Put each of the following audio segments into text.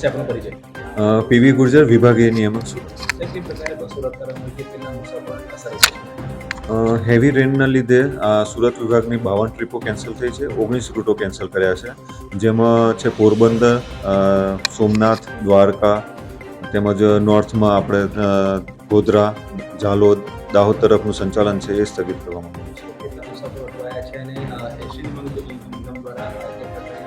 છે આપનો પરિચય? પીવી ગુર્જર, વિભાગીય નિયામક સુરત. કઈ પ્રકારે બસો રદ કરવામાં આવી કેટલા મુસાફરોને અસર થઈ? હેવી રેનના લીધે સુરત વિભાગની 52 ટ્રીપો કેન્સલ થઈ છે, 19 રૂટો કેન્સલ કર્યા છે, જેમાં છે પોરબંદર, સોમનાથ, દ્વારકા, તેમજ નોર્થમાં આપણે ગોધરા, ઝાલોદ, દાહોદ તરફનું સંચાલન છે એ સ્થગિત કરવામાં આવ્યું છે. કેટલા મુસાફરો અટવાયા છે અને એસટીની મંજૂરી નિગમ દ્વારા જે પ્રકારે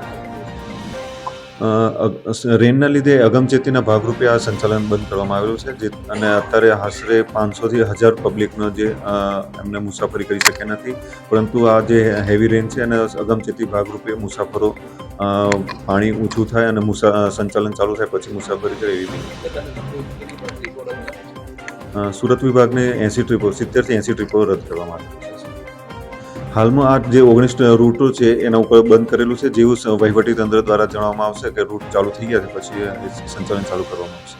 રેનના લીધે અગમચેતીના ભાગરૂપે આ સંચાલન બંધ કરવામાં આવેલું છે, અને અત્યારે આશરે 500થી 1000 પબ્લિકનો જે એમને મુસાફરી કરી શક્યા નથી, પરંતુ આ જે હેવી રેન છે અને અગમચેતી ભાગરૂપે મુસાફરો પાણી ઊંચું થાય અને સંચાલન ચાલુ થાય પછી મુસાફરી કરે એવી સુરત વિભાગને 70થી 80 ટ્રીપો રદ કરવામાં આવી છે. હાલમાં આ જે 19 રૂટો છે એના ઉપર બંધ કરેલું છે. જેવું વહીવટી તંત્ર દ્વારા જણાવવામાં આવશે કે રૂટ ચાલુ થઈ ગયા છે પછી સંચાલન ચાલુ કરવામાં આવશે.